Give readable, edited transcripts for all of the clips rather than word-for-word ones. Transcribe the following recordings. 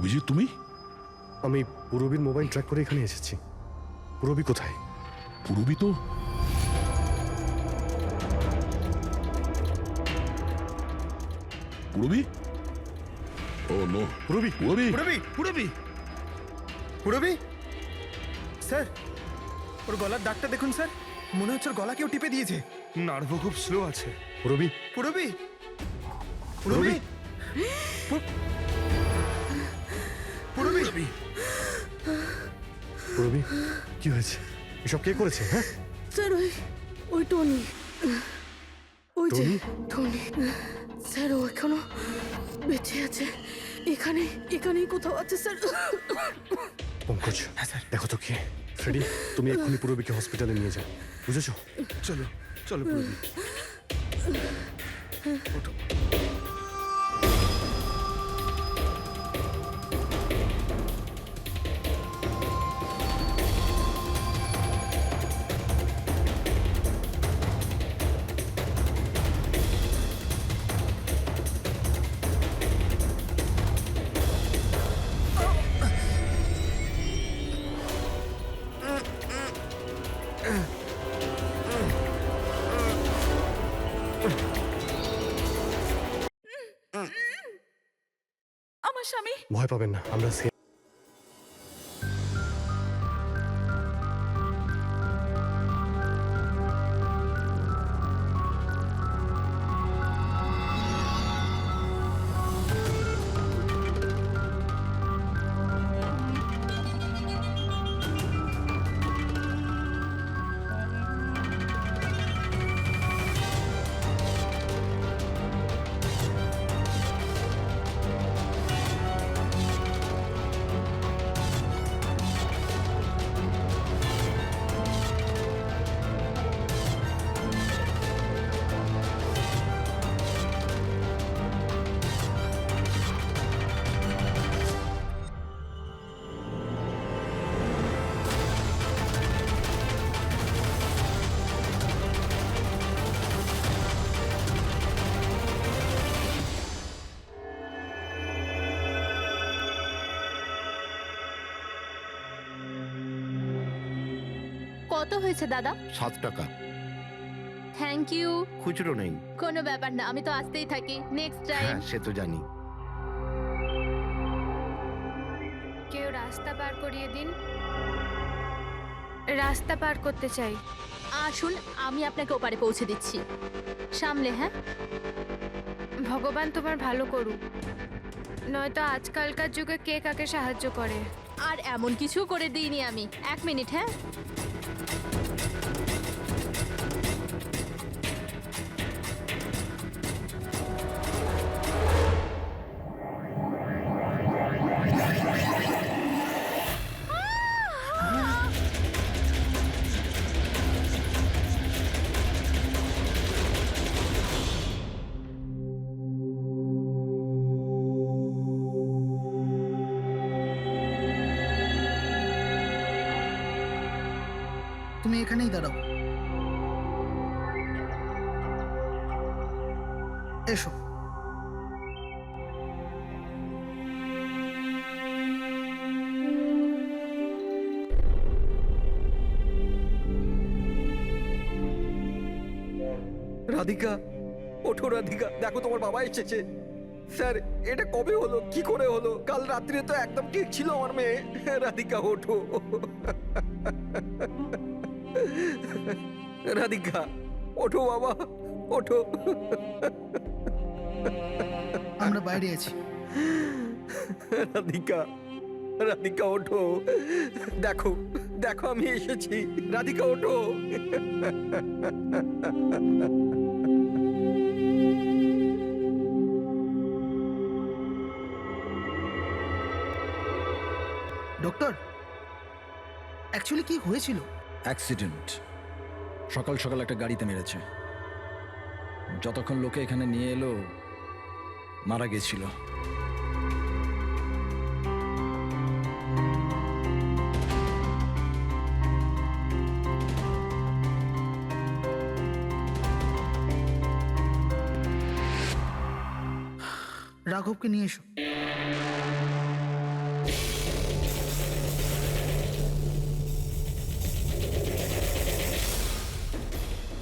অভিজিৎ, তুমি? আমি পুরবীর mobile track করে এখানে এসেছি। পুরবী কোথায়? পুরবী তো পুরবী? ও নো, পুরবী! পুরবী! পুরবী, পুরবী, পুরবী! স্যার, ওর গলার দাগটা দেখুন স্যার, মনে হচ্ছে ওর গলা কেউ টিপে দিয়েছে। নার্ভও খুব স্লো আছে। পুরবী! পুরবী, পুরবী, পুরবী! পুরবী, কি হয়েছে? এসব কে করেছে? হ্যাঁ, স্যার ওই টনি, ওই যে টনি? টনি স্যার, ও এখনো বেঁচে আছে। এখানেই কোথাও আছে স্যার। পঙ্কজ, দেখো তো কে। ফ্রেডি, তুমি এক্ষুনি পুরবীকে হসপিটালে নিয়ে যাও, বুঝেছো? চলো, চলো পুরবী। ওঠো। আমার স্বামী। ভয় পাবেন না, আমরা কত হয়েছে দাদা? 7 টাকা। Thank you. খুচরো নেই। কোনো ব্যাপার না, আমি তো আসতেই থাকি। Next time. হ্যাঁ, সে তো জানি। কেউ রাস্তা পার করিয়ে দিন, রাস্তা পার করতে চাই। আসুন, আমি আপনাকে ওপারে পৌঁছে দিচ্ছি। সামলে, হ্যাঁ? ভগবান তোমার ভালো করুক, নয়তো আজকালকার যুগে কে কাকে সাহায্য করে। আর এমন কিছু করে দিইনি আমি। 1 মিনিট, হ্যাঁ? তুমি এখানেই দাঁড়াও। এসো। রাধিকা, ওঠো রাধিকা, দেখো তোমার বাবা এসেছে। স্যার, এটা কবে হলো, কি করে হলো? কাল রাত্রে তো একদম ঠিক ছিল আমার মেয়ে। রাধিকা, ওঠো। রাধিকা, ওঠো বাবা, ওঠো। আমরা বাইরে আছি। রাধিকা, রাধিকা ওঠো। দেখো, দেখো আমি এসেছি। রাধিকা ওঠো। ডক্টর, অ্যাকচুয়ালি কি হয়েছিল? অ্যাক্সিডেন্ট। সকাল সকাল একটা গাড়িতে মেরেছে। যতক্ষণ লোকে এখানে নিয়ে এলো মারা গেছিল। রাঘবকে নিয়ে এসো।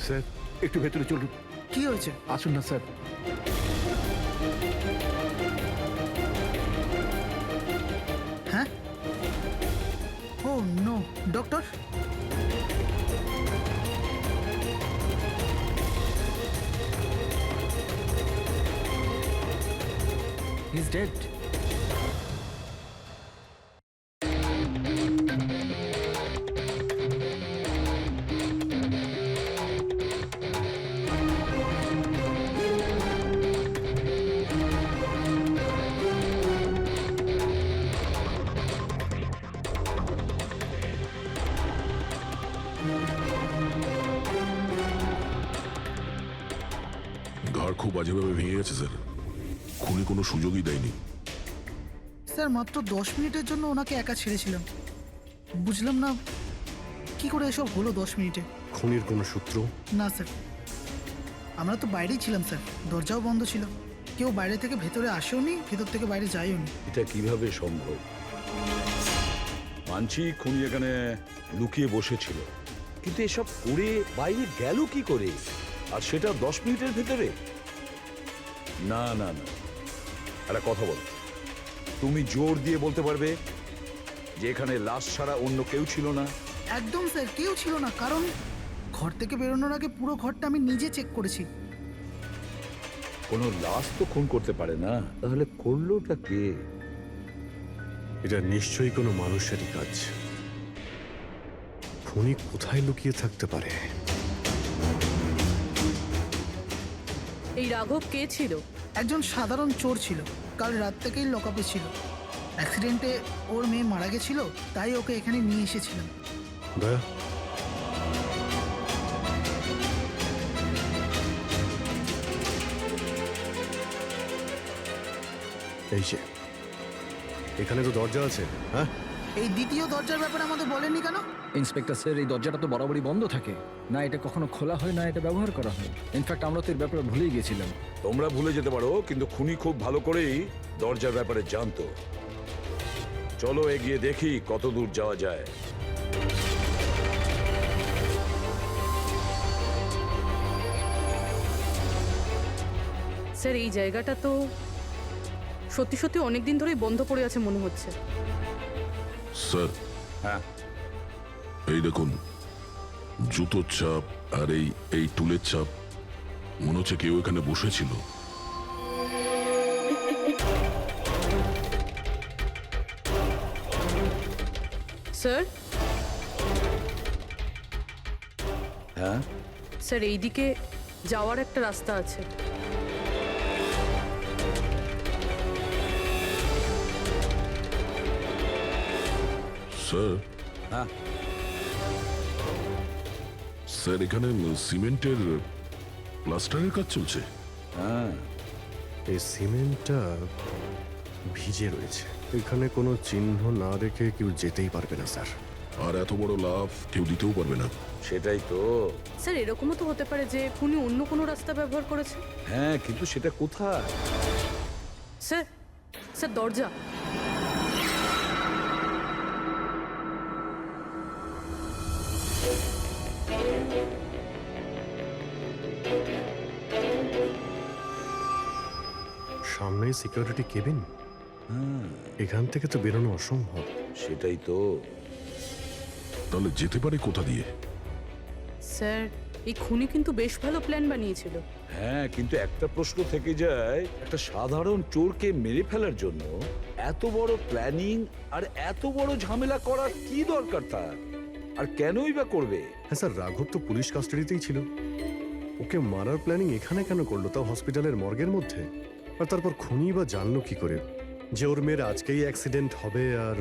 স্যার একটু ভেতরে চলুন। কি হয়েছে? আসুন না স্যার। হ্যাঁ? Oh no, doctor. He is dead. ঘাড় খুব বাজেভাবে ভেঙে গেছে স্যার। খুনি কোনো সুযোগই দেয়নি। স্যার মাত্র 10 মিনিটের জন্য ওনাকে একা ছেড়েছিলাম। বুঝলাম না কি করে এসব হলো 10 মিনিটে। খুনির কোনো সূত্র? না স্যার, আমরা তো বাইরেই ছিলাম স্যার, দরজাও বন্ধ ছিল। কেউ বাইরে থেকে ভেতরে আসেওনি, ভেতর থেকে বাইরে যায়ও নি। এটা কিভাবে সম্ভব? মানছি খুনি এখানে লুকিয়ে বসেছিল, কিন্তু এসব করে বাইরে গেল কি করে, আর সেটা 10 মিনিটের ভেতরে? না না না, একটা কথা বল, তুমি জোর দিয়ে বলতে পারবে যে এখানে লাশ ছাড়া অন্য কেউ ছিল না? একদম স্যার, কেউ ছিল না। কারণ ঘর থেকে বেরোনোর আগে পুরো ঘরটা আমি নিজে চেক করেছি। কোনো লাশ তো খুন করতে পারে না, তাহলে করলোটা কে? এটা নিশ্চয়ই কোনো মানুষেরই কাজ। খুনি কোথায় লুকিয়ে থাকতে পারে? এই রাঘব কে ছিল? একজন সাধারণ চোর ছিল, কাল রাত থেকেই লকআপে ছিল। অ্যাক্সিডেন্টে ওর মেয়ে মারা গেছিল, তাই ওকে এখানে নিয়ে এসেছিলাম। দয়া, এই যে এখানে তো দরজা আছে। হ্যাঁ, এই দ্বিতীয় দরজার ব্যাপারে আমাদের বলেননি কেন? ইন্সপেক্টর স্যার, এই দরজাটা তো বরাবরই বন্ধ থাকে, না এটা কখনো খোলা হয় না এটা ব্যবহার করা হয়। ইনফ্যাক্ট আমরা তো এর ব্যাপারে ভুলেই গেছিলাম। তোমরা ভুলে যেতে পারো, কিন্তু খুনি খুব ভালো করেই দরজার ব্যাপারে জানতো। চলো এগিয়ে দেখি কত দূর যাওয়া যায়। স্যার এই জায়গাটা তো সত্যি সত্যি অনেক দিন ধরেই বন্ধ পড়ে আছে মনে হচ্ছে। স্যার, হ্যাঁ, এই দেখুন, জুতোর ছাপ আর এই টুলের ছাপ। মনে হচ্ছে কেউ এখানে বসেছিল। স্যার, হ্যাঁ, স্যার এইদিকে যাওয়ার একটা রাস্তা আছে। স্যার, হ্যাঁ, স্যার এখানে সিমেন্টের প্লাস্টারের কাজ চলছে। হ্যাঁ। এই সিমেন্টটা ভিজে রয়েছে। এখানে কোনো চিহ্ন না রেখে কেউ যেতেই পারবে না স্যার। আর এত বড় লাভ কেউ দিতেও পারবে না। সেটাই তো। স্যার এরকমও তো হতে পারে যে উনি অন্য কোনো রাস্তা ব্যবহার করেছে। হ্যাঁ, কিন্তু সেটা কোথায়? স্যার, স্যার দরজা। সামনেই সিকিউরিটি কেবিন। এখান থেকে তো বেরোনো অসম্ভব। সেটাই তো। তাহলে যেতে পারে কোথা দিয়ে? স্যার এই খুনি কিন্তু বেশ ভালো প্ল্যান বানিয়েছিল। হ্যাঁ, কিন্তু একটা প্রশ্ন থেকে যায়, একটা সাধারণ চোরকে মেরে ফেলার জন্য এত বড় প্ল্যানিং আর এত বড় ঝামেলা করার কি দরকার তার? আর কেনই বা করবে? হ্যাঁ স্যার, রাঘব তো পুলিশ কাস্টাডিতেই ছিল। ওকে মারার প্ল্যানিং এখানে কেন করলো, তাও হসপিটালের মর্গের মধ্যে? আর তারপর খুনি বা জানলো কি করে যে ওর মেয়ের আজকেই অ্যাক্সিডেন্ট হবে আর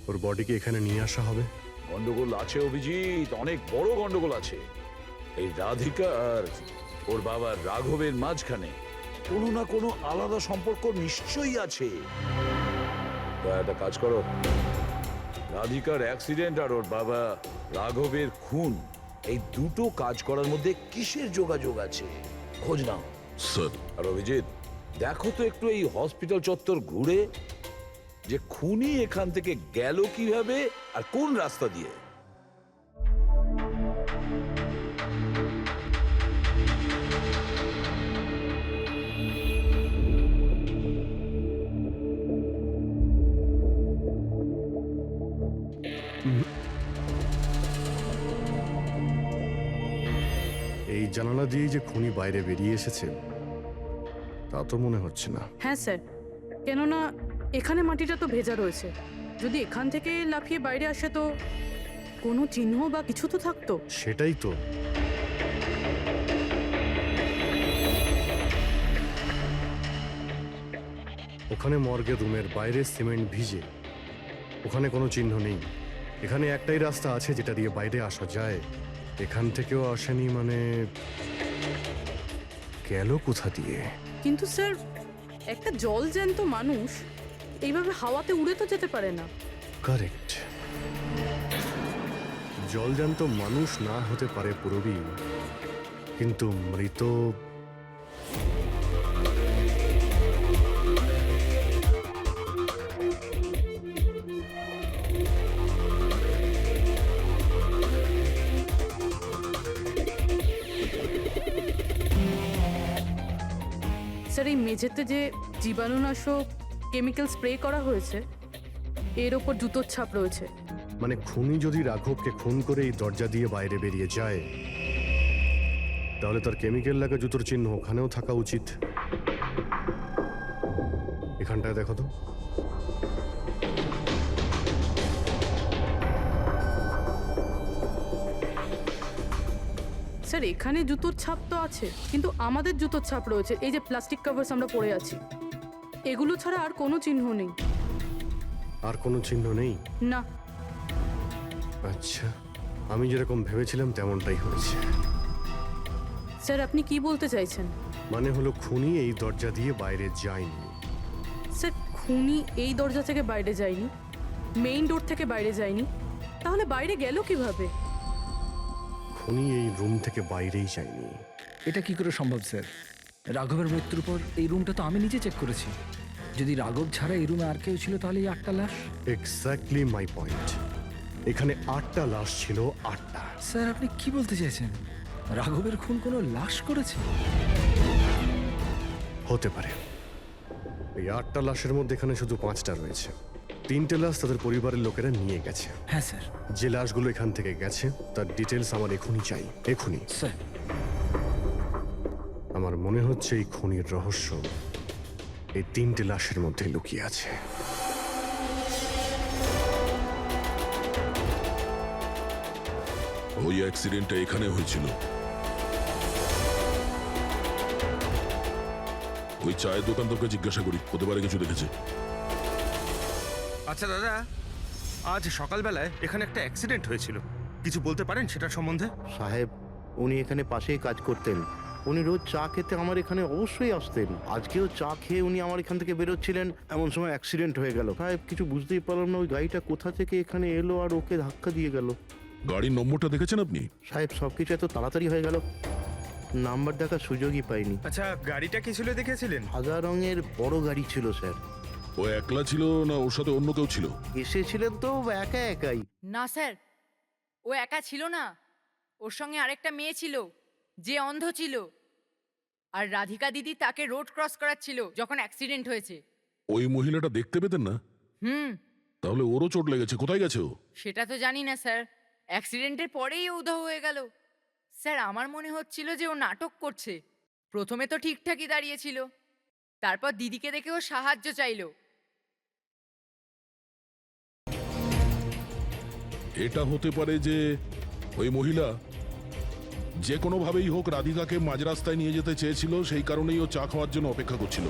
ওর বডিকে এখানে নিয়ে আসা হবে? গন্ডগোল আছে অভিজিৎ, অনেক বড় গন্ডগোল আছে। এই রাধিকা আর ওর বাবার রাঘবের মাঝখানে কোনো না কোনো আলাদা সম্পর্ক নিশ্চয়ই আছে। তা একটা কাজ করো, রাধিকার অ্যাক্সিডেন্ট আর ওর বাবা রাঘবের খুন, এই দুটো কাজ করার মধ্যে কিসের যোগাযোগ আছে খোঁজ নাও। স্যার, আর অভিজিৎ, দেখো তো একটু এই হসপিটাল চত্বর ঘুরে যে খুনি এখান থেকে গেল কিভাবে আর কোন রাস্তা দিয়ে। জানালা দিয়েই যে খুনি বাইরে বেরিয়ে এসেছে তা তো মনে হচ্ছে না। হ্যাঁ স্যার, কেননা এখানে মাটিটা তো ভেজা রয়েছে। যদি এখান থেকে লাফিয়ে বাইরে আসে তো কোনো চিহ্ন বা কিছু তো থাকতো। সেটাই তো। ওখানে মর্গের রুমের বাইরে সিমেন্ট ভিজে, ওখানে কোনো চিহ্ন নেই। এখানে একটাই রাস্তা আছে যেটা দিয়ে বাইরে আসা যায়। এখান থেকেও আসেনি মানে গেল কোথা দিয়ে? কিন্তু স্যার, একটা জল জ্যান্ত মানুষ এইভাবে হাওয়াতে উড়ে তো যেতে পারে না। কারেক্ট। জলজান্ত মানুষ না হতে পারে পুরবী, কিন্তু মৃত। স্যার, এই মেঝেতে যে জীবাণুনাশক কেমিক্যাল স্প্রে করা হয়েছে এর ওপর জুতোর ছাপ রয়েছে। মানে খুনি যদি রাঘবকে খুন করে এই দরজা দিয়ে বাইরে বেরিয়ে যায় তাহলে তার কেমিক্যাল লাগা জুতোর চিহ্ন ওখানেও থাকা উচিত। এখানটায় দেখো তো। স্যার, এখানে জুতোর ছাপ তো আছে, কিন্তু আমাদের জুতোর ছাপ রয়েছে। এই যে প্লাস্টিক কভার্স আমরা পরে আছি, এগুলো ছাড়া আর কোনো চিহ্ন নেই। আর কোনো চিহ্ন নেই? না। আচ্ছা, আমি যেরকম ভেবেছিলাম তেমনটাই হয়েছে। স্যার, আপনি কি বলতে চাইছেন? মানে হলো খুনি এই দরজা দিয়ে বাইরে যায়নি। স্যার, খুনি এই দরজা থেকে বাইরে যায়নি, মেইন ডোর থেকে বাইরে যায়নি, তাহলে বাইরে গেল কিভাবে? খুনি এই রুম থেকে বাইরেই যায়নি। এটা কি করে সম্ভব স্যার? রাঘবের মৃত্যুর পর এই রুমটা তো আমি নিজে চেক করেছি। যদি রাঘব ছাড়া এই রুমে আর কেউ ছিল তাহলে এই 8টা লাশ। Exactly my point. এখানে 8টা লাশ ছিল, 8টা। স্যার আপনি কি বলতে চাইছেন? রাঘবের খুন কোনো লাশ করেছে? হতে পারে। এই 8টা লাশের মধ্যে এখানে শুধু 5টা রয়েছে। 3টে লাশ তাদের পরিবারের লোকেরা নিয়ে গেছে। হ্যাঁ স্যার। যে লাশগুলো এখান থেকে গেছে তার ডিটেলস আমার এখনই চাই, এখনই। স্যার আমার মনে হচ্ছে এই খুনির রহস্য এই 3টে লাশের মধ্যে লুকিয়ে আছে। ওই অ্যাক্সিডেন্টটা এখানে হয়েছিল। ওই চায়ের দোকানদারকে জিজ্ঞাসা করি, হতে পারে কিছু দেখেছে। আচ্ছা দাদা, আজ সকালবেলায় এখানে একটা অ্যাক্সিডেন্ট হয়েছিল, কিছু বলতে পারেন সেটার সম্বন্ধে? সাহেব, উনি এখানে পাশেই কাজ করতেন। উনি রোজ চা খেতে আমার এখানে অবশ্যই আসতেন। আজকেও চা খেয়ে উনি আমার এখান থেকে বেরোচ্ছিলেন, এমন সময় অ্যাক্সিডেন্ট হয়ে গেল। সাহেব, কিছু বুঝতেই পারলাম না ওই গাড়িটা কোথা থেকে এখানে এলো আর ওকে ধাক্কা দিয়ে গেল। গাড়ির নম্বরটা দেখেছেন আপনি? সাহেব, সবকিছু এত তাড়াতাড়ি হয়ে গেল, নাম্বার দেখার সুযোগই পাইনি। আচ্ছা, গাড়িটা কি ছিল দেখেছিলেন? সাদা রঙের বড় গাড়ি ছিল স্যার। ও একলা ছিল না ওর সাথে অন্য কেউ ছিল? এসেছিলেন তো একা একাই। না স্যার, ও একা ছিল না, ওর সঙ্গে আরেকটা মেয়ে ছিল যে অন্ধ ছিল, আর রাধিকা দিদি তাকে রোড ক্রস করাচ্ছিল যখন অ্যাক্সিডেন্ট হয়েছে। ওই মহিলাটা দেখতে পেতেন না? তাহলে ওরও চোট লেগেছে। কোথায় গেছে ও? সেটা তো জানি না স্যার, অ্যাক্সিডেন্টের পরেই ও উধাও হয়ে গেল। স্যার, আমার মনে হচ্ছিল যে ও নাটক করছে। প্রথমে তো ঠিকঠাকই দাঁড়িয়েছিল, তারপর দিদিকে দেখে ও সাহায্য চাইলো। এটা হতে পারে যে ওই মহিলা যে কোনোভাবেই হোক রাধিকাকে মাঝ রাস্তায় নিয়ে যেতে চেয়েছিল, সেই কারণেই ও চা খাওয়ার জন্য অপেক্ষা করছিল,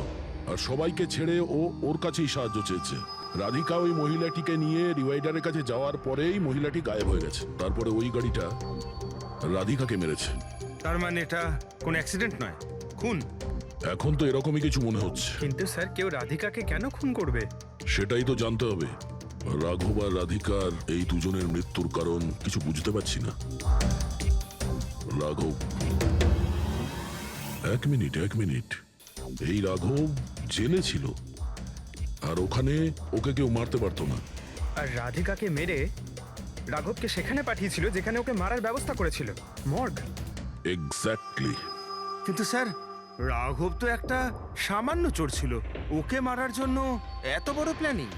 আর সবাইকে ছেড়ে ও ওর কাছেই সাহায্য চেয়েছে। রাধিকা ওই মহিলাটিকে নিয়ে ডিভাইডারের কাছে যাওয়ার পরেই মহিলাটি গায়েব হয়ে গেছে। তারপরে ওই গাড়িটা রাধিকাকে মেরেছে। তার মানে এটা কোনো অ্যাক্সিডেন্ট নয়, খুন? এখন তো এরকমই কিছু মনে হচ্ছে। কিন্তু স্যার, কেউ রাধিকাকে কেন খুন করবে? সেটাই তো জানতে হবে। রাঘব আর রাধিকার এই দুজনের মৃত্যুর কারণ কিছু বুঝতে পারছি না। রাঘব, এক মিনিট, এই রাঘব জেলে ছিল, আর ওখানে ওকে কেউ মারতে পারতো না। আর রাধিকাকে মেরে রাঘবকে সেখানে পাঠিয়েছিল যেখানে ওকে মারার ব্যবস্থা করেছিল, মর্গ। এক্স্যাক্টলি। কিন্তু স্যার, রাঘব তো একটা সামান্য চোর ছিল, ওকে মারার জন্য এত বড় প্ল্যানিং?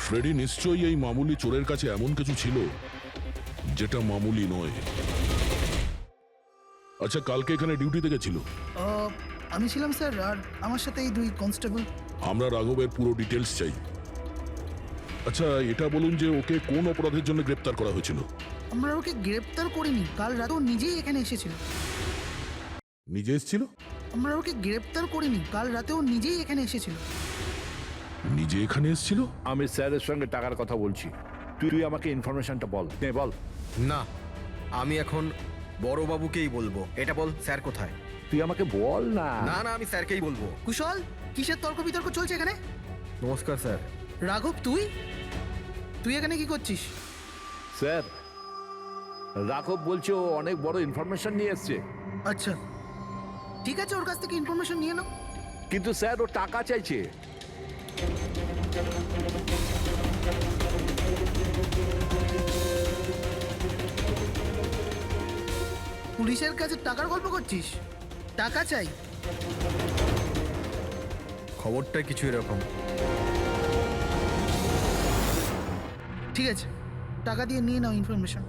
ফ্রেডি নিশ্চয়ই এই মামুলি চোরের কাছে এমন কিছু ছিল যেটা মামুলি নয়। আচ্ছা, কালকে এখানে ডিউটিতে গেছিল? আমি ছিলাম স্যার, আর আমার সাথে এই 2 কনস্টেবল। আমরা রাঘবের পুরো ডিটেলস চাই। আচ্ছা, এটা বলুন যে ওকে কোন অপরাধের জন্য গ্রেপ্তার করা হয়েছিল? আমরা ওকে গ্রেপ্তার করিনি, কাল রাতে ও নিজেই এখানে এসেছিল। নিজে এসেছিল? আমরা ওকে গ্রেপ্তার করিনি, কাল রাতে ও নিজেই এখানে এসেছিল। নিজে এখানে এসেছিল? আমি স্যারের সঙ্গে টাকার কথা বলছি, তুই আমাকে ইনফরমেশনটা বল। বল। না, আমি এখন বড়বাবুকেই বলবো। এটা বল, স্যার কোথায়? তুই আমাকে বল না। না না, আমি স্যারকেই বলবো। কুশল, কিসের তর্ক বিতর্ক চলছে এখানে? নমস্কার স্যার। রাঘব, তুই তুই এখানে কি করছিস? স্যার, রাঘব বলছে ও অনেক বড় ইনফরমেশন নিয়ে এসছে। আচ্ছা, ঠিক আছে, ওর কাছ থেকে ইনফরমেশন নিয়ে নাও। কিন্তু স্যার, ও টাকা চাইছে। পুলিশের কাছে টাকার গল্প করছিস? টাকা চাই? খবরটা কিছু এরকম। ঠিক আছে, টাকা দিয়ে নিয়ে নাও ইনফরমেশন।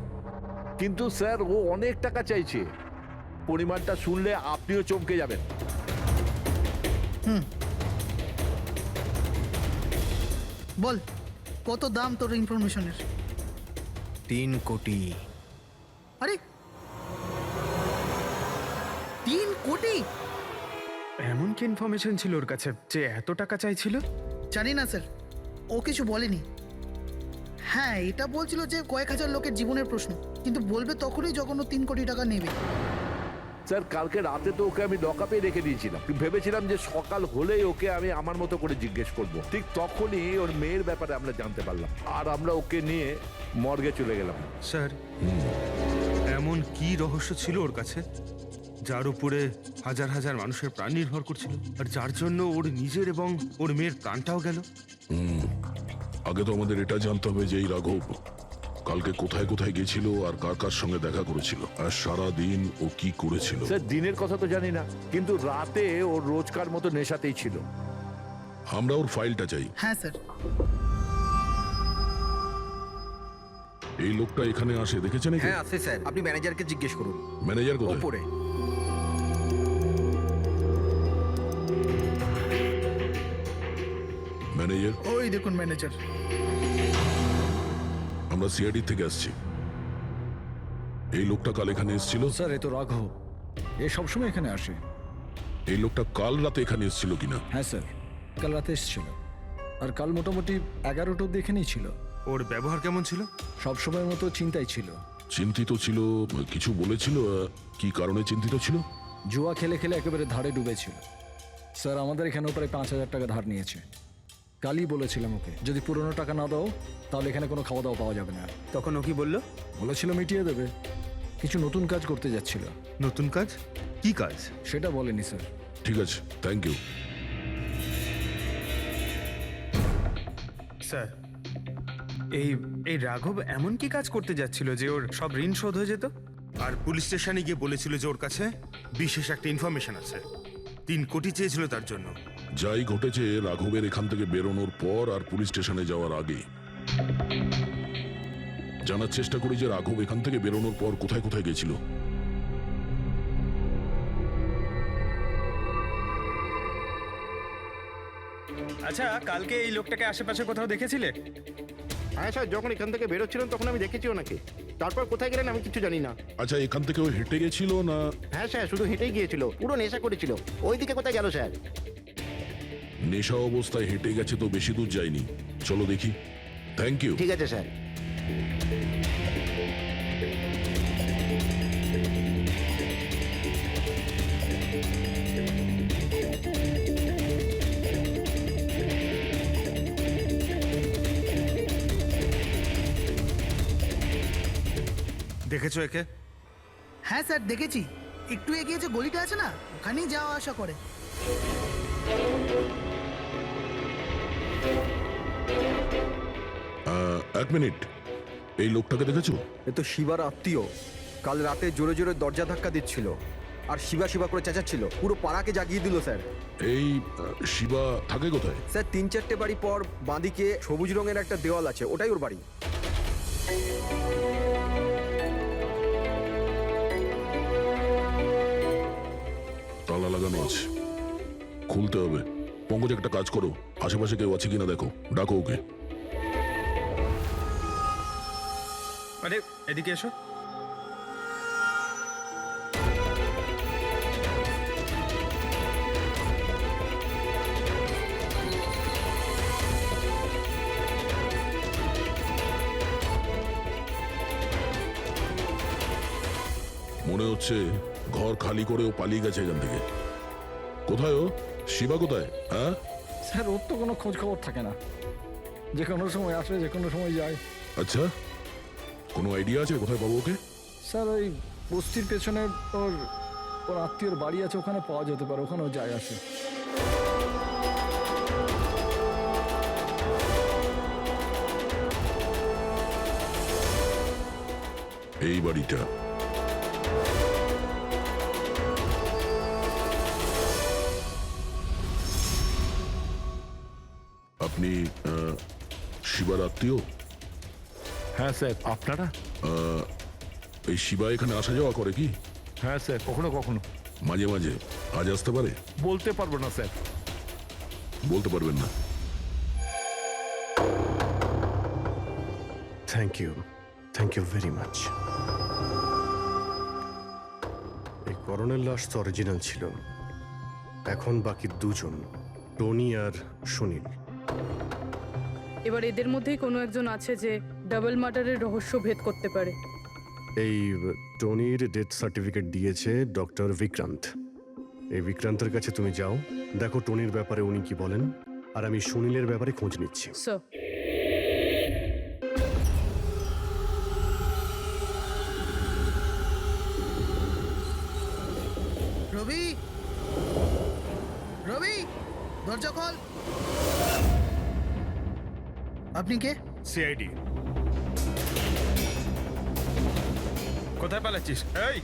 কিন্তু স্যার, ও অনেক টাকা চাইছে। পরিমাণটা শুনলে আপনিও চমকে যাবেন। বল, কত দাম তোর ইনফরমেশনের? 3 কোটি। আরে, 3 কোটি? এমন কি ইনফরমেশন ছিল ওর কাছে যে এত টাকা চাইছিল? জানি না স্যার, ও কিছু বলেনি। হ্যাঁ, এটা বলছিল যে কয়েক হাজার লোকের জীবনের প্রশ্ন, কিন্তু বলবে তখনই যখন ও 3 কোটি টাকা নেবে। স্যার, কালকে রাতে তো ওকে আমি লকআপে রেখে দিয়েছিলাম। ভেবেছিলাম যে সকাল হলেই ওকে আমি আমার মতো করে জিজ্ঞেস করব। ঠিক তখনই ওর মেয়ের ব্যাপারে আমরা জানতে পারলাম, আর আমরা ওকে নিয়ে মর্গে চলে গেলাম। স্যার, এমন কি রহস্য ছিল ওর কাছে যার উপরে হাজার হাজার মানুষের প্রাণ নির্ভর করছিল, আর যার জন্য ওর নিজের এবং ওর মেয়ের প্রাণটাও গেল? আগে তো আমাদের এটা জানতে হবে যে এই রাঘব কালকে কোথায় কোথায় গেছিল আর কার কার সঙ্গে দেখা করেছিল, আর সারা দিন ও কি করেছিল। স্যার, দিনের কথা তো জানি না, কিন্তু রাতে ওর রোজকার মতো নেশাতেই ছিল। আমরা ওর ফাইলটা চাই। হ্যাঁ স্যার। এই লোকটা এখানে আসে দেখেছেন? হ্যাঁ আছে স্যার, আপনি ম্যানেজারকে জিজ্ঞেস করুন। ম্যানেজার কোথায়? ওপরে। ম্যানেজার? ওই দেখুন ম্যানেজার। আমরা সিআইডি থেকে আসছি। এই লোকটা কাল এখানে এসেছিল? স্যার, এ তো রাঘব, এ সবসময় এখানে আসে। এই লোকটা কাল রাতে এখানে এসেছিল কিনা? হ্যাঁ স্যার, কাল রাতে এসেছিল, আর কাল মোটামুটি 11টা অব্দি এখানেই ছিল। ওর ব্যবহার কেমন ছিল? সবসময়ের মতো চিন্তায় ছিল। চিন্তিত ছিল? কিছু বলেছিল? কি কারণে চিন্তিত ছিল? জুয়া খেলে খেলে একেবারে ধারে ডুবেছিল। স্যার, আমাদের এখানেও প্রায় 5,000 টাকা ধার নিয়েছে। কালই বলেছিলাম ওকে, যদি পুরনো টাকা না দাও তাহলে এখানে কোনো খাওয়া দাওয়া পাওয়া যাবে না। তখন ও কি বললো? বলেছিল মিটিয়ে দেবে। কিছু নতুন কাজ করতে যাচ্ছিল। নতুন কাজ? কি কাজ? সেটা বলেনি স্যার। ঠিক আছে, থ্যাংক ইউ। স্যার, এই রাঘব এমন কি কাজ করতে যাচ্ছিল যে ওর সব ঋণ শোধ হয়ে যেত? আর পুলিশ স্টেশনে গিয়ে বলেছিল যে ওর কাছে বিশেষ একটা ইনফরমেশন আছে, 3 কোটি চেয়েছিল তার জন্য। যাই ঘটেছে রাঘবের এখান থেকে বেরোনোর পর আর পুলিশ স্টেশনে যাওয়ার আগে, জানার চেষ্টা করি যে রাঘব এখান থেকে বেরোনোর পর কোথায় কোথায় গেছিল। আচ্ছা, কালকে এই লোকটাকে আশেপাশে কোথাও দেখেছিলে? হ্যাঁ স্যার, যখন এখান থেকে বেরোচ্ছিলেন তখন আমি দেখেছি ওনাকে। তারপর কোথায় গেলেন আমি কিছু জানি না। আচ্ছা, এখান থেকে ও হেঁটে গেছিল না? হ্যাঁ স্যার, শুধু হেঁটেই গিয়েছিল, পুরো নেশা করেছিল। ওইদিকে কোথায় গেল স্যার? নেশা অবস্থায় হেঁটে গেছে তো বেশি দূর যায়নি। চলো দেখি। Thank you. ঠিক আছে স্যার। দেখেছো একে? হ্যাঁ স্যার, দেখেছি। একটু এগিয়ে যে গলিটা আছে না, ওখানেই যাওয়া আসা করে। এক মিনিট, এই লোকটাকে দেখেছো? এ তো শিবার আত্মীয়। কাল রাতে জোরে জোরে দরজা ধাক্কা দিচ্ছিল আর শিবা শিবা করে চেঁচাচ্ছিল, পুরো পাড়াকে জাগিয়ে দিল স্যার। এই শিবা থাকে কোথায়? স্যার, 3-4টে বাড়ি পর বাঁদিকে সবুজ রঙের একটা দেওয়াল আছে, ওটাই ওর বাড়ি। আটকানো আছে, খুলতে হবে। পঙ্কজ, একটা কাজ করো, আশেপাশে কেউ আছে কিনা দেখো, ডাকো ওকে। আরে এদিকে এসো। মনে হচ্ছে ঘর খালি করে ও পালিয়ে গেছে এখান থেকে। কোথায় ও? শিবা কোথায়? হ্যাঁ স্যার ওর তো কোনো খোঁজ খবর থাকে না, যে কোনো সময় আসে, যে কোনো সময় যায়। আচ্ছা, কোনো আইডিয়া আছে কোথায় পাবো ওকে? স্যার ওই বস্তির পেছনে ওর ওর আত্মীয়র বাড়ি আছে, ওখানে পাওয়া যেতে পারে, ওখানেও যায় আসে। এই বাড়িটা। আপনি শিবার আত্মীয়? হ্যাঁ স্যার। আপনারা? এই শিবা এখানে আসা যাওয়া করে কি? হ্যাঁ স্যার, কখনো কখনো। মাঝে মাঝে। আজ আসতে পারে? বলতে পারবো না স্যার। বলতে পারবেন না? Thank you very much. এই করণের লাশ তো অরিজিনাল ছিল, এখন বাকি দুজন, টনি আর সুনীল। এবার এদের মধ্যেই কোনো একজন আছে যে ডাবল মার্ডারের রহস্য ভেদ করতে পারে। এই টনির ডেথ সার্টিফিকেট দিয়েছে ডক্টর বিক্রান্ত। এই বিক্রান্তের কাছে তুমি যাও, দেখো টনির ব্যাপারে উনি কি বলেন, আর আমি সুনীলের ব্যাপারে খোঁজ নিচ্ছি। স্যার, রবি, রবি, দরজা খোল। আপনি কে? সিআইডি। কোথায় পালাচ্ছিস? এই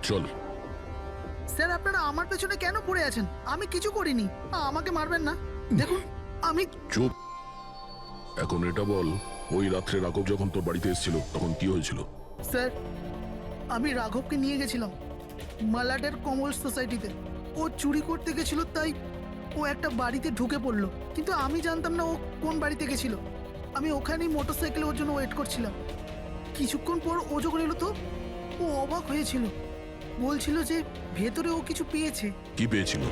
চল। স্যার, আপনারা আমার পেছনে কেন পড়ে আছেন? আমি কিছু করিনি, আমাকে মারবেন না। দেখুন আমি। চুপ। এখন এটা বল, ওই রাত্রে রাঘব যখন তোর বাড়িতে এসেছিল তখন কি হয়েছিল? স্যার, আমি রাঘবকে নিয়ে গেছিলাম মালাডের কমল সোসাইটিতে। ও চুরি করতে গেছিল, তাই ও একটা বাড়িতে ঢুকে পড়লো, কিন্তু আমি জানতাম না ও কোন বাড়িতে গেছিল। আমি ওখানেই মোটরসাইকেলে ওর জন্য ওয়েট করছিলাম। কিছুক্ষণ পর ও যখন এলো তো ও অবাক হয়েছিল, বলছিল যে ভেতরে ও কিছু পেয়েছে। কি পেয়েছিল?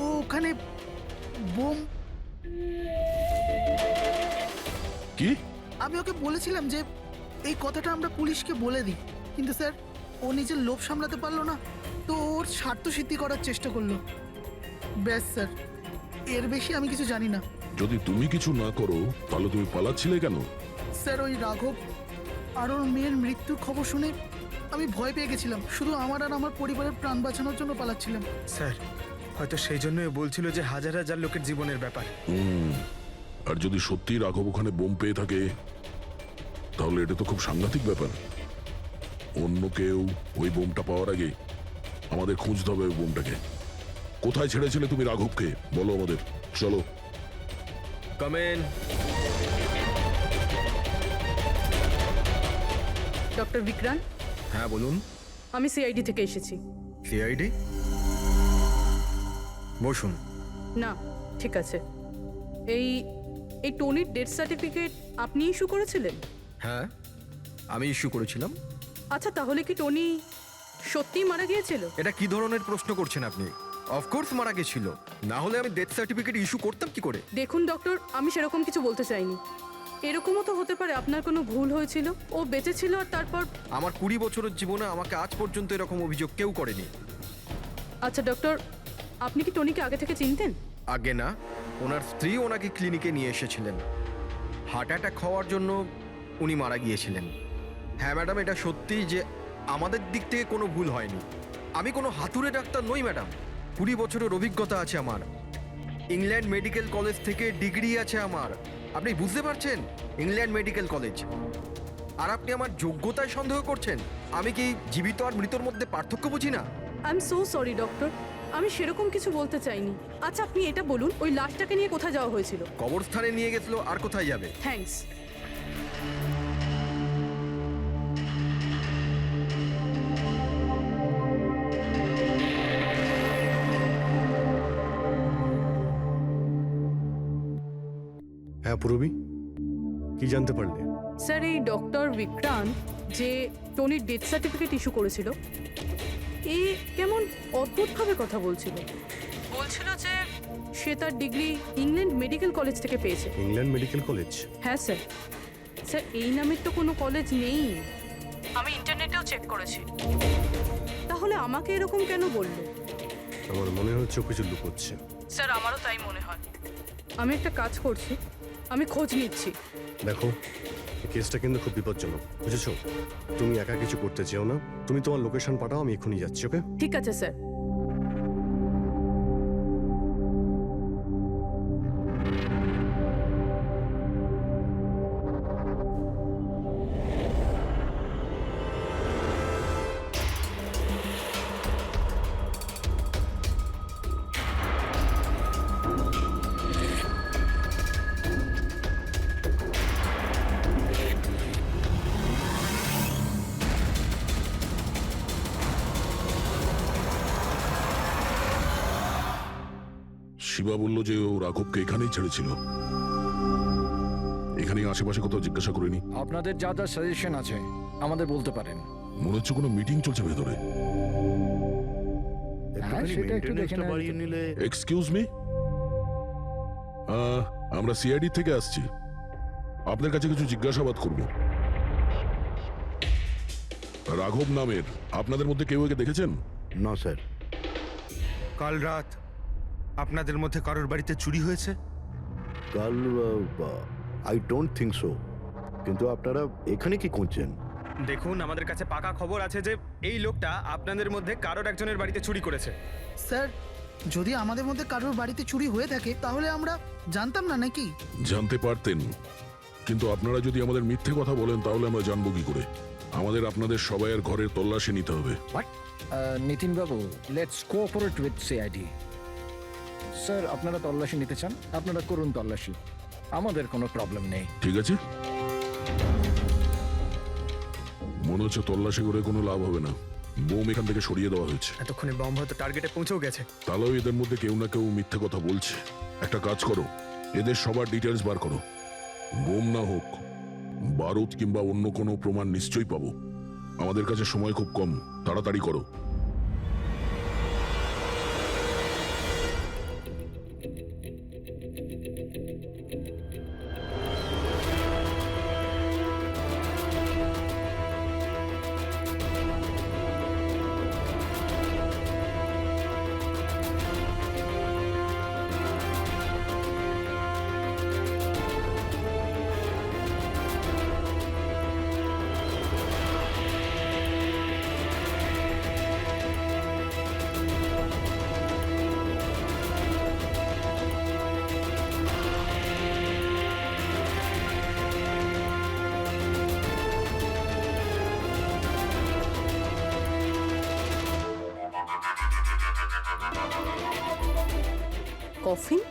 ও ওখানে বোম। কি? আমি ওকে বলেছিলাম যে এই কথাটা আমরা পুলিশকে বলে দিই, কিন্তু স্যার ও নিজের লোভ সামলাতে পারলো না, তো ওর স্বার্থ সিদ্ধি করার চেষ্টা করলো। ব্যাস স্যার, এর বেশি আমি কিছু জানি না। যদি তুমি কিছু না করো তাহলে তুমি পালাচ্ছিলে কেন? স্যার, ওই রাঘব আর ওর মেয়ের মৃত্যুর খবর শুনে আমি ভয় পেয়ে গেছিলাম, শুধু আমার আর আমার পরিবারের প্রাণ বাঁচানোর জন্য পালাচ্ছিলাম। স্যার, হয়তো সেই জন্যই বলছিল যে হাজার হাজার লোকের জীবনের ব্যাপার। আর যদি সত্যি রাঘব ওখানে বোম পেয়ে থাকে তাহলে এটা তো খুব সাংঘাতিক ব্যাপার। অন্য কেউ ওই বোমটা পাওয়ার আগে আমাদের খুঁজতে হবে ওই বোমটাকে। কোথায় ছেড়েছিলে তুমি রাঘবকে? বলো আমাদের। চলো। কামেন। ডক্টর বিক্রান্ত। হ্যাঁ বলুন। আমি সিআইডি থেকে এসেছি। সিআইডি? বসুন। না, ঠিক আছে। এই এই টনির ডেথ সার্টিফিকেট আপনি ইস্যু করেছিলেন? হ্যাঁ, আমি ইস্যু করেছিলাম। আচ্ছা, তাহলে কি টনি সত্যিই মারা গিয়েছিল? এটা কি ধরনের প্রশ্ন করছেন আপনি? অফকোর্স মারা গেছিল, না হলে আমি ডেথ সার্টিফিকেট ইস্যু করতাম কি করে? দেখুন ডক্টর, আমি সেরকম কিছু বলতে চাইনি। এরকমও তো হতে পারে আপনার কোনো ভুল হয়েছিল, ও বেঁচে ছিল আর তারপর। আমার 20 বছরের জীবনে আমাকে আজ পর্যন্ত এরকম অভিযোগ কেউ করেনি। আচ্ছা ডক্টর, আপনি কি টনিকে আগে থেকে চিনতেন? আগে না, ওনার স্ত্রী ওনাকে ক্লিনিকে নিয়ে এসেছিলেন। হার্ট অ্যাটাক হওয়ার জন্য উনি মারা গিয়েছিলেন। হ্যাঁ ম্যাডাম, এটা সত্যি যে আমাদের দিক থেকে কোনো ভুল হয়নি। আমি কোনো হাতুড়ে ডাক্তার নই ম্যাডাম। 20 বছরের অভিজ্ঞতা আছে আমার। ইংল্যান্ড মেডিকেল কলেজ থেকে ডিগ্রি আছে আমার। আপনি বুঝতে পারছেন? England medical college. আর আপনি আমার যোগ্যতায় সন্দেহ করছেন? আমি কি জীবিত আর মৃতর মধ্যে পার্থক্য বুঝি না? I am so sorry doctor, আমি সেরকম কিছু বলতে চাইনি। আচ্ছা আপনি এটা বলুন, ওই লাশটাকে নিয়ে কোথায় যাওয়া হয়েছিল? কবরস্থানে নিয়ে গেছিল, আর কোথায় যাবে? থ্যাঙ্কস। হ্যাঁ পূরবী, কি জানতে পারলে? স্যার, এই ডক্টর বিক্রান্ত যে টনির ডেথ সার্টিফিকেট ইস্যু করেছিল, এ কেমন অদ্ভুতভাবে কথা বলছিল। বলছিল যে সে তার ডিগ্রি ইংল্যান্ড মেডিকেল কলেজ থেকে পেয়েছে। England medical college? হ্যাঁ স্যার। স্যার, এই নামের তো কোনো কলেজ নেই, আমি ইন্টারনেটেও চেক করেছি। তাহলে আমাকে এরকম কেন বললো? আমার মনে হচ্ছে ও কিছু লুকোচ্ছে। স্যার, আমারও তাই মনে হয়। আমি একটা কাজ করছি, আমি খোঁজ নিচ্ছি। দেখো, এই কেসটা কিন্তু খুব বিপজ্জনক, বুঝেছো? তুমি একা কিছু করতে চেও না। তুমি তোমার লোকেশন পাঠাও, আমি এক্ষুনি যাচ্ছি। ওকে? ঠিক আছে স্যার। শিবা বলল যে ও রাঘবকে এখানেই ছেড়েছিল। এখানেই আশেপাশে কোথাও জিজ্ঞাসা করিনি? আপনাদের যা যা সাজেশন আছে আমাদের বলতে পারেন। মনে হচ্ছে কোনো মিটিং চলছে ভেতরে। একটুখানি সেটা একটু দেখে মেনটেনেন্সটা নেওয়া বাড়িয়ে যেত। নিলে। এক্সকিউজ মি, আমরা সিআইডি থেকে আসছি, আপনার কাছে কিছু জিজ্ঞাসাবাদ করব। রাঘব নামের আপনাদের মধ্যে কেউ একে দেখেছেন? না স্যার। কাল রাত আপনাদের মধ্যে কারোর বাড়িতে চুরি হয়েছে? কাল আই ডোন্ট থিঙ্ক সো। কিন্তু আপনারা এখানে কি করছেন? দেখুন, আমাদের কাছে পাকা খবর আছে যে এই লোকটা আপনাদের মধ্যে কারোর একজনের বাড়িতে চুরি করেছে। স্যার, যদি আমাদের মধ্যে কারোর বাড়িতে চুরি হয়ে থাকে তাহলে আমরা জানতাম না নাকি? জানতে পারতেন, কিন্তু আপনারা যদি আমাদের মিথ্যে কথা বলেন তাহলে আমরা জানবো কি করে? আমাদের আপনাদের সবাইয়ের ঘরের তল্লাশি নিতে হবে। নিতিন বাবু, let's cooperate with CID. Sir, আপনারা তল্লাশি নিতে চান, আপনারা করুন তল্লাশি, আমাদের কোনো প্রবলেম নেই। ঠিক আছে, মনে হচ্ছে তল্লাশি করে কোনো লাভ হবে না। বোম এখান থেকে সরিয়ে দেওয়া হয়েছে। এতক্ষণে বম হয়তো টার্গেটে পৌঁছেও গেছে। তাহলেও এদের মধ্যে কেউ না কেউ মিথ্যে কথা বলছে। একটা কাজ করো, এদের সবার ডিটেলস বার করো। বোম না হোক, বারুদ কিংবা অন্য কোনো প্রমাণ নিশ্চয়ই পাবো। আমাদের কাছে সময় খুব কম, তাড়াতাড়ি করো। কফিন?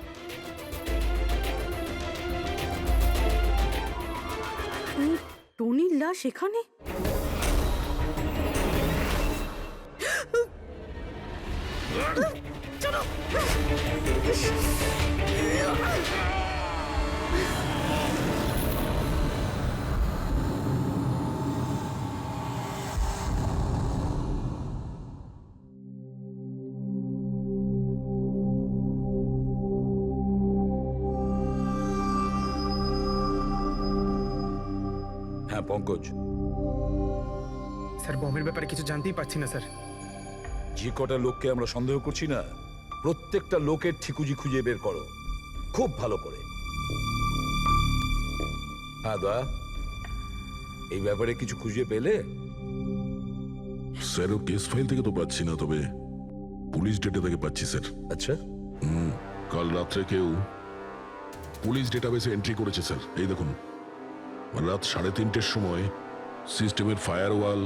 টনির লাশ এখানে? হ্যাঁ পঙ্কজ, স্যার, বমের ব্যাপারে কিছু জানতেই পারছি না স্যার। যে কটা লোককে আমরা সন্দেহ করছি না, প্রত্যেকটা লোকের ঠিকুজি খুঁজে বের করো খুব ভালো করে। হ্যাঁ দয়া, এই ব্যাপারে কিছু খুঁজে পেলে? স্যার, ও কেস ফাইল থেকে তো পাচ্ছি না, তবে পুলিশ ডেটা থেকে পাচ্ছি স্যার। আচ্ছা, কাল রাত্রে কেউ পুলিশ ডেটাবেসে এন্ট্রি করেছে স্যার। এই দেখুন, রাত 3:30টার সময় সিস্টেমের ফায়ারওয়াল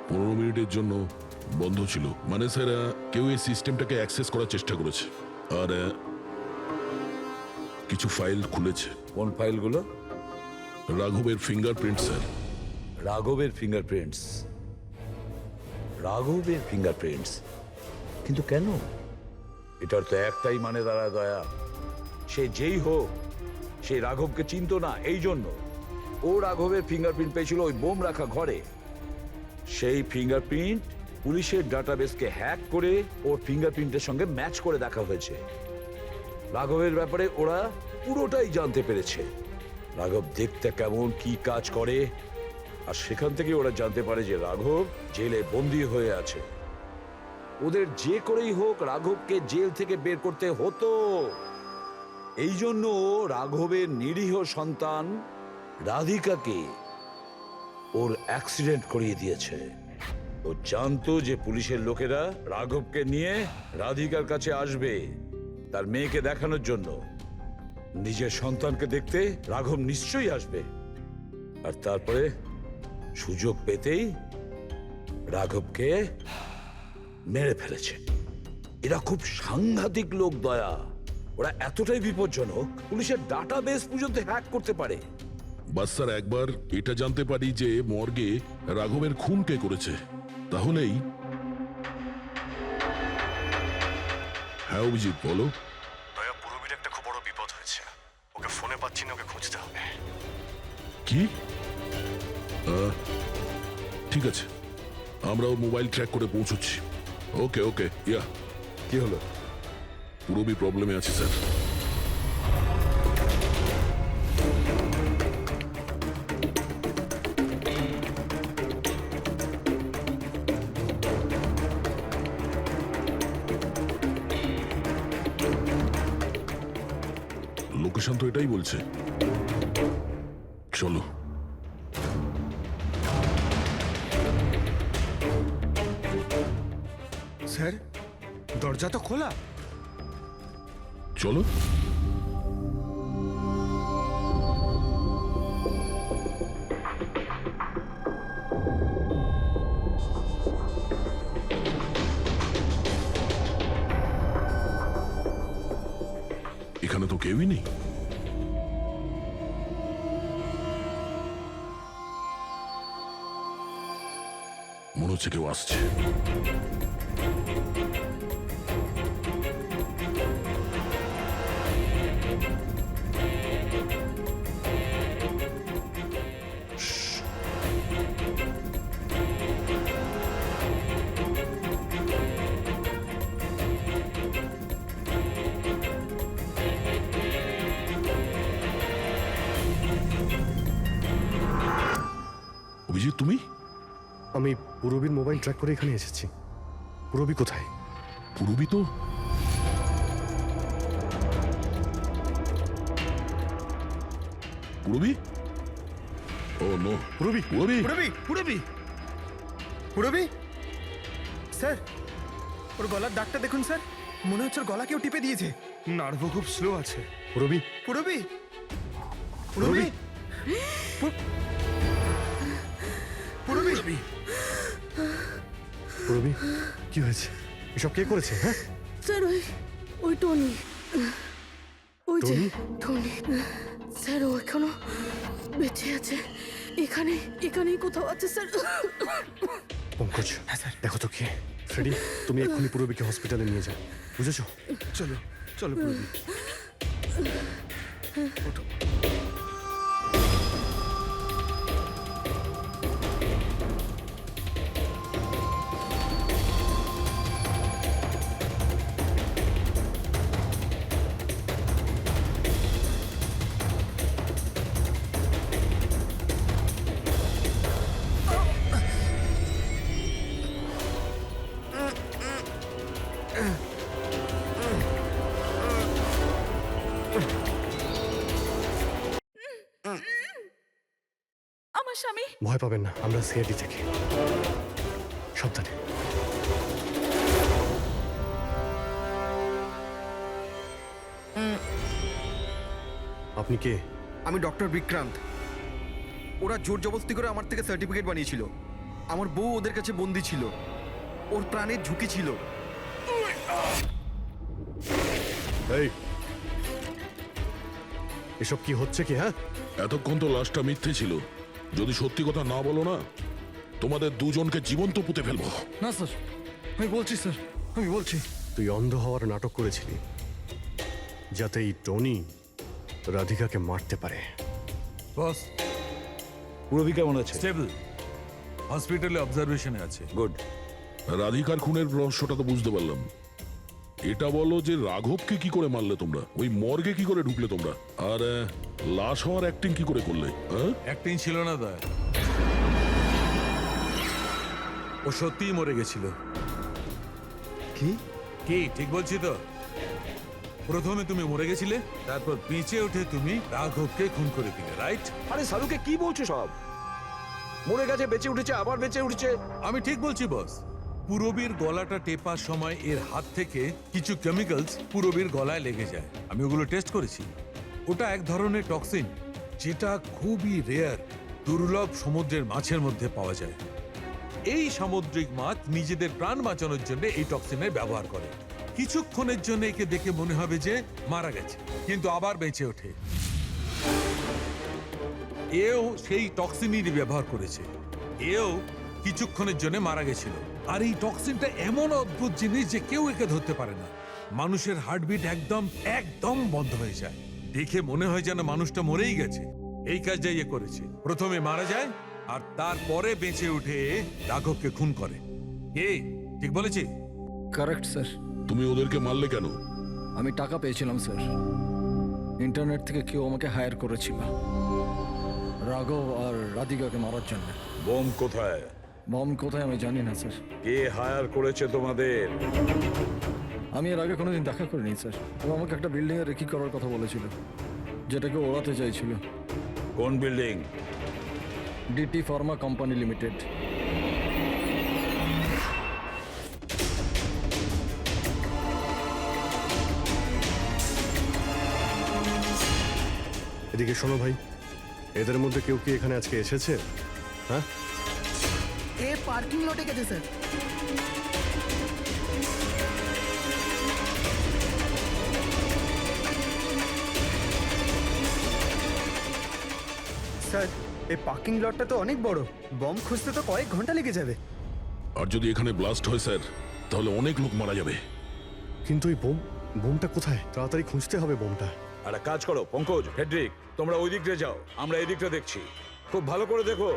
15 মিনিটের জন্য বন্ধ ছিল। মানে স্যার কেউ এই সিস্টেমটাকে অ্যাক্সেস করার চেষ্টা করেছে আর কিছু ফাইল খুলেছে। কোন ফাইলগুলো? রাঘবের ফিঙ্গারপ্রিন্ট স্যার। রাঘবের ফিঙ্গারপ্রিন্টস? রাঘবের ফিঙ্গারপ্রিন্টস? কিন্তু কেন? এটার তো একটাই মানে দাঁড়ায় দয়া, সে যেই হোক সে রাঘবকে চিনতো না, এই জন্য ও রাঘবের ফিঙ্গারপ্রিন্ট পেয়েছিল ওই বোম রাখা ঘরে। সেই ফিঙ্গারপ্রিন্ট পুলিশের ডাটাবেসকে হ্যাক করে ওর ফিঙ্গারপ্রিন্টের সঙ্গে ম্যাচ করে দেখা হয়েছে। রাঘবের ব্যাপারে ওরা পুরোটাই জানতে পেরেছে, রাঘব দেখতে কেমন, কি কাজ করে, আর সেখান থেকে ওরা জানতে পারে যে রাঘব জেলে বন্দী হয়ে আছে। ওদের যে করেই হোক রাঘবকে জেল থেকে বের করতে হতো। এই জন্য রাঘবের নিরীহ সন্তান রাধিকাকে ওর অ্যাক্সিডেন্ট করিয়ে দিয়েছে। ও জানতো যে পুলিশের লোকেরা রাঘবকে নিয়ে রাধিকার কাছে আসবে তার মেয়েকে দেখানোর জন্য। নিজের সন্তানকে দেখতে রাঘব নিশ্চয়ই আসবে, আর তারপরে সুযোগ পেতেই রাঘবকে মেরে ফেলেছে। এরা খুব সাংঘাতিক লোক দয়া, ওরা এতটাই বিপজ্জনক পুলিশের ডাটাবেস পর্যন্ত হ্যাক করতে পারে। বাস স্যার একবার এটা জানতে পারি যে মর্গে রাঘবের খুন কে করেছে, তাহলেই। হ্যাঁ অভিজিৎ বলো। দয়া, পুরবীর একটা খুব বড় বিপদ হয়েছে, ওকে ফোনে পাচ্ছি না, ওকে খুঁজতে হবে। কি? ঠিক আছে, আমরাও মোবাইল ট্র্যাক করে পৌঁছচ্ছি। ওকে ওকে ইয়া। কি হলো? পুরবী প্রবলেমে আছে স্যার। লোকেশন তো এটাই বলছে, চলো। স্যার, দরজা তো খোলা। চলো। এখানে তো কেউই নেই। মনে হচ্ছে কেউ আসছে। অভিজিৎ তুমি? আমি পুরবীর মোবাইল ট্র্যাক করে এখানে এসেছি। পুরবী কোথায়? পুরবী তো পুরবী? ও নো। পুরবী, পুরবী, পুরবী, পুরবী, পুরবী। স্যার, ওর গলার দাগটা দেখুন স্যার, মনে হচ্ছে ওর গলা কেউ টিপে দিয়েছে। নার্ভও খুব স্লো আছে। পুরবী, পুরবী, পুরবী, পুরবী। পুরবী, কি হয়েছে? এসব কে করেছে? হ্যাঁ স্যার ওই টনি, ওই যে টনি স্যার, ও এখনো বেঁচে আছে। এখানেই কোথাও আছে স্যার। পঙ্কজ, দেখো তো কে। ফ্রেডি, তুমি এক্ষুনি পুরবীকে হসপিটালে নিয়ে যাও, বুঝেছো? চলো চলো পুরবী। আমার স্বামী। ভয় পাবেন না, আমরা সিআইডি থেকে। সাবধানে। আপনি কে? আমি ডক্টর বিক্রান্ত। ওরা জোর জবরদস্তি করে আমার থেকে সার্টিফিকেট বানিয়েছিল। আমার বউ ওদের কাছে বন্দি ছিল। ওর প্রাণের ঝুঁকি ছিল। এই এসব কি হচ্ছে কি? হ্যাঁ, এতক্ষণ তো লাশটা মিথ্যে ছিল। যদি সত্যি কথা না বলো না, তোমাদের দুজনকে জীবন্ত পুঁতে ফেলবো। না স্যার, আমি বলছি স্যার, আমি বলছি। তুই অন্ধ হওয়ার নাটক করেছিলি যাতে এই টনি রাধিকাকে মারতে পারে। বস, পুরবি কেমন আছে? স্টেবল, হসপিটালে অবজারভেশনে আছে। গুড। রাধিকার খুনের রহস্যটা তো বুঝতে পারলাম। এটা বলো যে রাঘবকে কি করে মারলে তোমরা, ওই মর্গে কি করে ঢুকলে তোমরা, আর লাশ হওয়ার অ্যাক্টিং কি করে করলে? হ্যাঁ, অ্যাক্টিং ছিল না দা, ও সত্যিই মরে গেছিল। কি? কি ঠিক বলছি তো? প্রথমে তুমি মরে গেছিলে, তারপর বেঁচে উঠে তুমি রাঘবকে খুন করে দিলে, রাইট? আরে সালুকে কি বলছো সব? মরে গেছে, বেঁচে উঠেছে, আবার বেঁচে উঠেছে। আমি ঠিক বলছি বস। পুরবীর গলাটা টেপার সময় এর হাত থেকে কিছু কেমিক্যালস পুরবীর গলায় লেগে যায়। আমি ওগুলো টেস্ট করেছি। ওটা এক ধরনের টক্সিন, যেটা খুবই রেয়ার, দুর্লভ সমুদ্রের মাছের মধ্যে পাওয়া যায়। এই সামুদ্রিক মাছ নিজেদের প্রাণ বাঁচানোর জন্য এই টক্সিনের ব্যবহার করে। কিছুক্ষণের জন্য একে দেখে মনে হবে যে মারা গেছে, কিন্তু আবার বেঁচে ওঠে। এও সেই টক্সিনই ব্যবহার করেছে। এও কিছুক্ষণের জন্য মারা গেছিল। আর এই টক্সিনটা এমন অদ্ভুত জিনিস যে কেউ একে ধরতে পারে না। মানুষের হার্টবিট একদম একদম বন্ধ হয়ে যায়। দেখে মনে হয় যেন মানুষটা মরেই গেছে। এই কাজটা ইয়ে করেছে, প্রথমে মারা যায় আর তারপরে বেঁচে উঠে রাঘবকে খুন করে। এই ঠিক বলেছি? Correct sir. তুমি ওদেরকে মারলে কেন? আমি টাকা পেয়েছিলাম স্যার। ইন্টারনেট থেকে কেউ আমাকে হায়ার করেছিল রাঘব আর রাধিকাকে মারার জন্য। বোম কোথায়? বম কোথায় আমি জানি না স্যার। কে হায়ার করেছে তোমাদের? আমি এর আগে কোনোদিন দেখা করিনি স্যার। ও আমাকে একটা বিল্ডিংয়ে রেকি করার কথা বলেছিল, যেটাকে ওড়াতে চাইছিল। কোন building? DT pharma company limited. এদিকে শোনো ভাই, এদের মধ্যে কেউ কি এখানে আজকে এসেছে? হ্যাঁ, এ পার্কিং লটে গেছে স্যার। স্যার, এই পার্কিং লটটা তো অনেক বড়, বম খুঁজতে তো কয়েক ঘন্টা লেগে যাবে। আর যদি এখানে ব্লাস্ট হয় স্যার, তাহলে অনেক লোক মারা যাবে। কিন্তু এই বোমটা কোথায়? তাড়াতাড়ি খুঁজতে হবে বোমটা। একটা কাজ করো পঙ্কজ, হেড্রিক, তোমরা ওই দিকটা যাও, আমরা এই দিকটা দেখছি। খুব ভালো করে দেখো।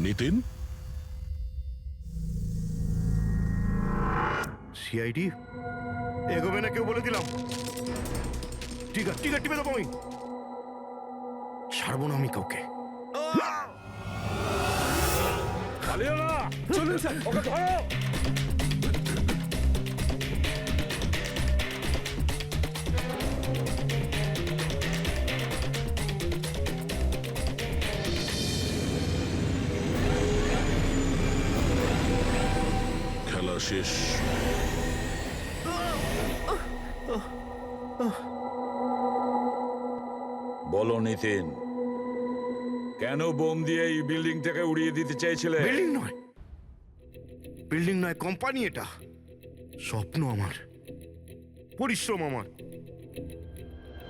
নিতিন, সিআইডি এগোবে না কেউ বলে দিলাম। ঠিক আছে টিপে দেবো আমি, ছাড়বো না আমি কাউকে। পালিও না, চলুন স্যার, ওকে ধরো। খেলা শেষ। বলো নিতিন, কেন বোম দিয়ে এই বিল্ডিংটাকে উড়িয়ে দিতে চাইছিলে? বিল্ডিং নয়, কোম্পানি এটা। স্বপ্ন আমার, পরিশ্রম আমার।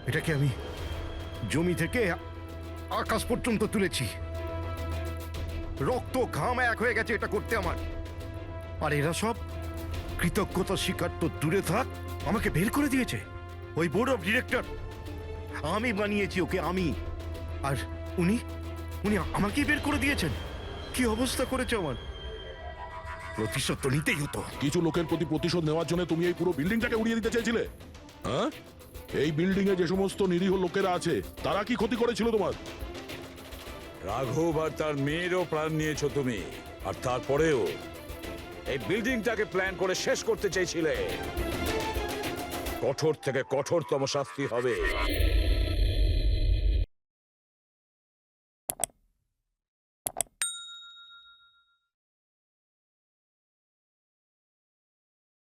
এটাকে আমি জমি থেকে আকাশ পর্যন্ত তুলেছি। রক্ত ঘাম এক হয়ে গেছে এটা করতে আমার। আর এরা সব কৃতজ্ঞতা স্বীকার তো দূরে থাক, আমাকে বের করে দিয়েছে ওই বোর্ড অফ ডিরেক্টর। আমি বানিয়েছি ওকে, আমি। আর উনি উনি আমাকেই বের করে দিয়েছেন। কি অবস্থা করেছে আমার। প্রতিশোধ তো নিতেই হতো। কিছু লোকের প্রতি প্রতিশোধ নেওয়ার জন্য তুমি এই পুরো বিল্ডিংটাকে উড়িয়ে দিতে চেয়েছিলে? হ্যাঁ, এই বিল্ডিং এ যে সমস্ত নিরীহ লোকেরা আছে তারা কি ক্ষতি করেছিল তোমার? রাঘব আর তার মেয়েরও প্রাণ নিয়েছো তুমি, আর তারপরেও এই বিল্ডিংটাকে প্ল্যান করে শেষ করতে চেয়েছিলে। কঠোর থেকে কঠোরতম শাস্তি হবে।